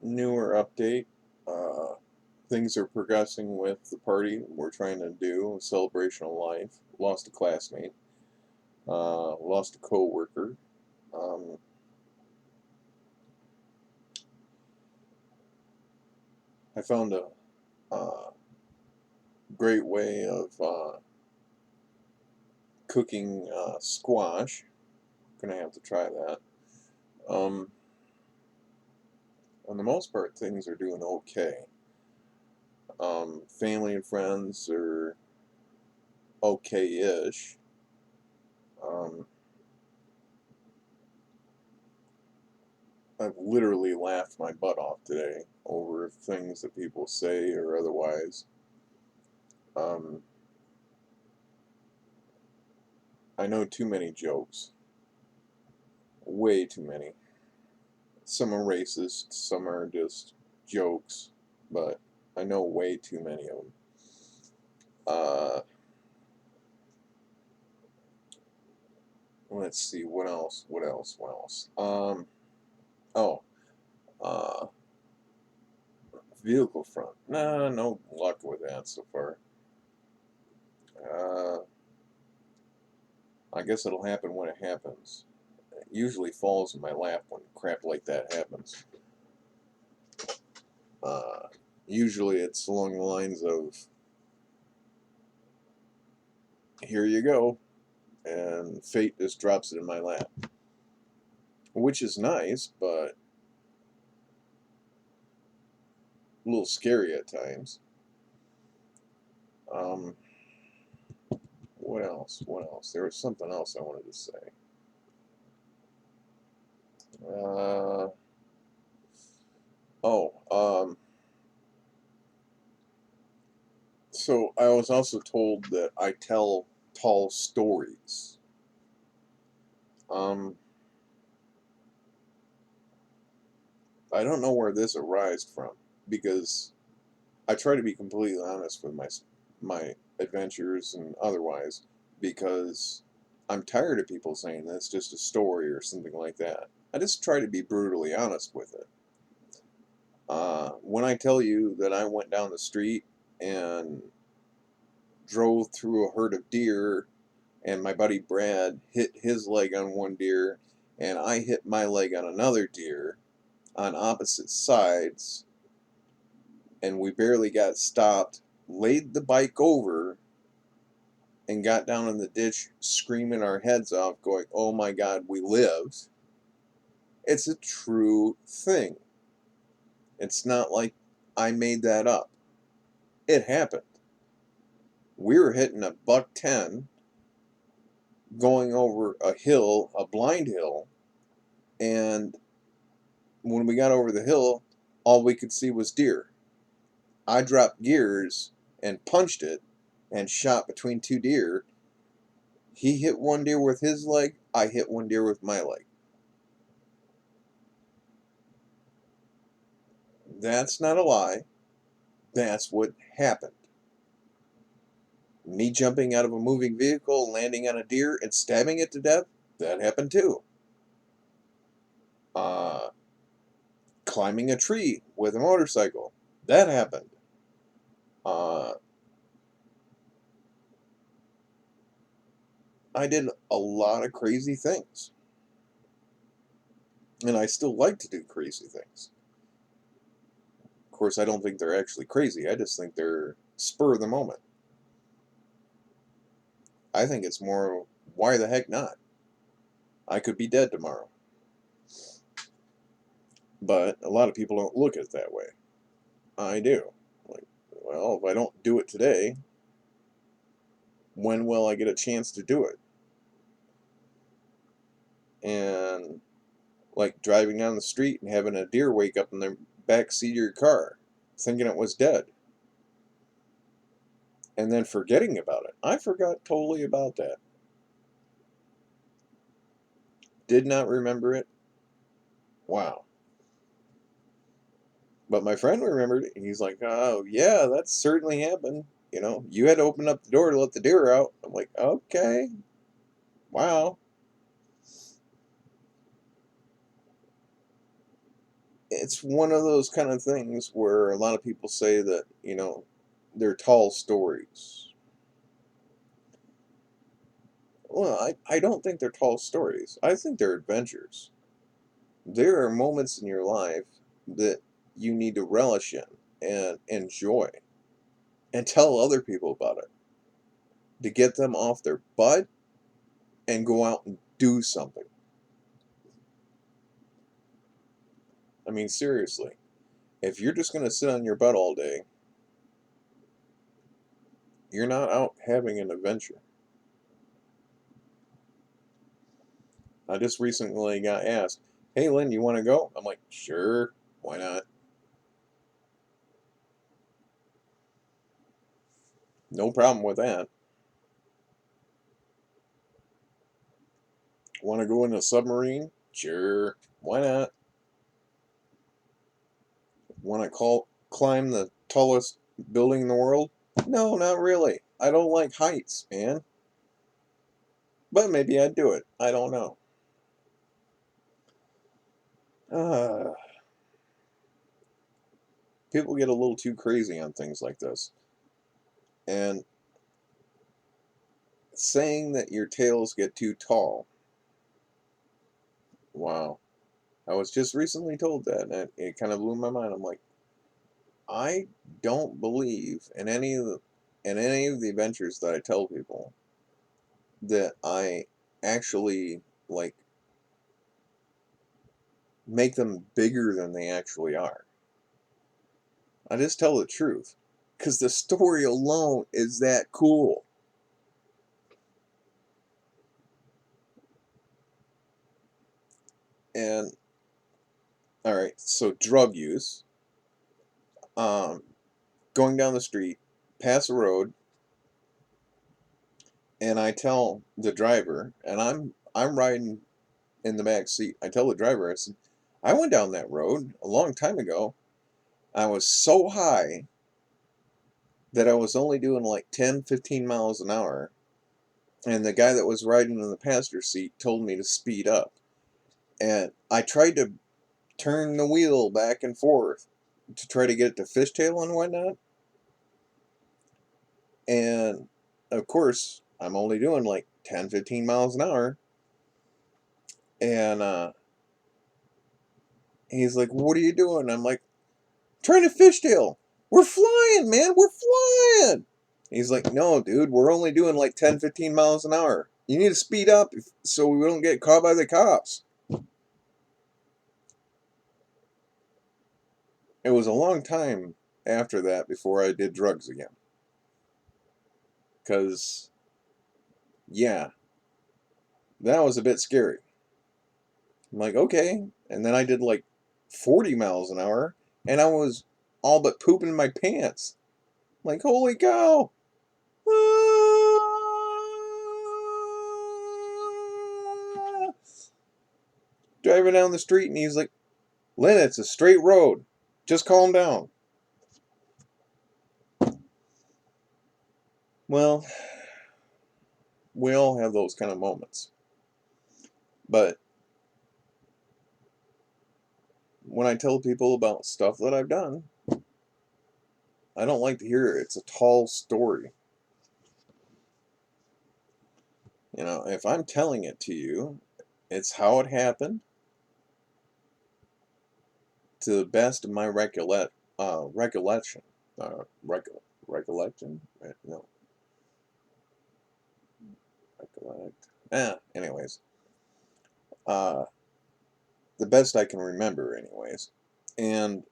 Newer update. Uh, things are progressing with the party we're trying to do, a celebration of life. Lost a classmate, lost a coworker. Um, I found a uh, great way of cooking squash. Gonna have to try that. Um, on the most part, things are doing okay. Family and friends are okay-ish. Um, I've literally laughed my butt off today over things that people say or otherwise. Um, I know too many jokes. Way too many. Some are racist, some are just jokes, but I know way too many of them. Uh, let's see, what else? What else? What else? Oh, uh, vehicle front. Nah, no luck with that so far. Uh, I guess it'll happen when it happens. It usually falls in my lap when crap like that happens. Uh, Usually it's along the lines of, here you go, and fate just drops it in my lap. Which is nice, but a little scary at times. Um, what else? What else? There was something else I wanted to say. Uh, oh, so I was also told that I tell tall stories. Um, I don't know where this arises from because I try to be completely honest with my adventures and otherwise because I'm tired of people saying that's just a story or something like that. I just try to be brutally honest with it. When I tell you that I went down the street and drove through a herd of deer, and my buddy Brad hit his leg on one deer, and I hit my leg on another deer on opposite sides, and we barely got stopped, laid the bike over, and got down in the ditch screaming our heads off, going, "Oh my God, we lived." It's a true thing. It's not like I made that up. It happened. We were hitting a buck 10 going over a hill, a blind hill, and when we got over the hill, all we could see was deer. I dropped gears and punched it and shot between two deer. He hit one deer with his leg, I hit one deer with my leg. That's not a lie. That's what happened. Me jumping out of a moving vehicle, landing on a deer, and stabbing it to death, that happened too. Uh, Climbing a tree with a motorcycle, that happened. Uh, I did a lot of crazy things. And I still like to do crazy things. Of course, I don't think they're actually crazy. I just think they're spur of the moment. I think it's more, why the heck not? I could be dead tomorrow. But a lot of people don't look at it that way. I do. Like, well, if I don't do it today, when will I get a chance to do it? And like driving down the street and having a deer wake up in the back seat of your car, thinking it was dead, and then forgetting about it. I forgot totally about that. Did not remember it. Wow. But my friend remembered it. He's like, "Oh yeah, that certainly happened. You know, you had to open up the door to let the deer out." I'm like, "Okay, wow." it's one of those kind of things where a lot of people say that, they're tall stories. Well, I don't think they're tall stories. I think they're adventures. There are moments in your life that you need to relish in and enjoy and tell other people about it to get them off their butt and go out and do something. I mean, seriously, if you're just going to sit on your butt all day, you're not out having an adventure. I just recently got asked, "Hey, Lynn, you want to go?" I'm like, "Sure, why not?" No problem with that. Want to go in a submarine? Sure, why not? Want to climb the tallest building in the world? No, not really. I don't like heights, man. But maybe I'd do it. I don't know. Uh, People get a little too crazy on things like this. And saying that your tails get too tall. Wow. I was just recently told that, and it kind of blew my mind. I'm like, I don't believe in any of the adventures that I tell people that I actually like make them bigger than they actually are. I just tell the truth because the story alone is that cool. And all right, so drug use, um, going down the street, pass a road, and I tell the driver, and I'm riding in the back seat. I tell the driver, I said, I went down that road a long time ago. I was so high that I was only doing like 10, 15 miles an hour. And the guy that was riding in the passenger seat told me to speed up. And I tried to turn the wheel back and forth to try to get it to fishtail and whatnot. And of course, I'm only doing like 10, 15 miles an hour. And he's like, "What are you doing?" I'm like, "Trying to fishtail. We're flying, man. We're flying." He's like, "No, dude, we're only doing like 10, 15 miles an hour. You need to speed up so we don't get caught by the cops." It was a long time after that before I did drugs again. Because, yeah, that was a bit scary. I'm like, okay. And then I did like 40 miles an hour, and I was all but pooping my pants. I'm like, holy cow. Driving down the street, and he's like, "Lynn, it's a straight road. Just calm down." Well, we all have those kind of moments. But when I tell people about stuff that I've done, I don't like to hear it's a tall story. If I'm telling it to you, it's how it happened to the best of my recollection. Uh, recollection? No, recollect. Anyways, uh, the best I can remember, anyways. And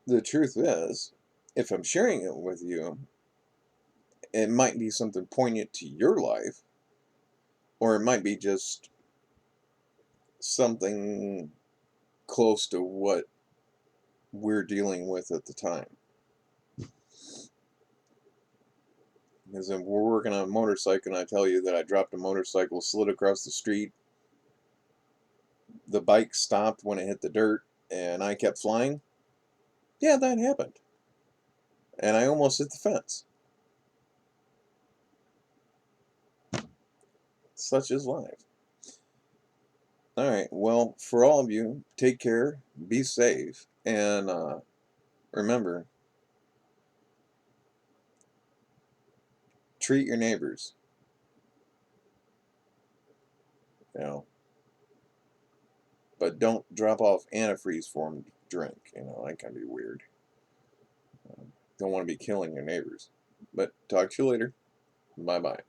the truth is, if I'm sharing it with you, it might be something poignant to your life, or it might be just something close to what we're dealing with at the time. Because if we're working on a motorcycle and I tell you that I dropped a motorcycle, slid across the street, the bike stopped when it hit the dirt, and I kept flying, yeah, that happened. And I almost hit the fence. Such is life. All right. Well, for all of you, take care, be safe, and remember, treat your neighbors. You know, but don't drop off antifreeze for them to drink. You know, that can be weird. Don't want to be killing your neighbors. But talk to you later. Bye bye.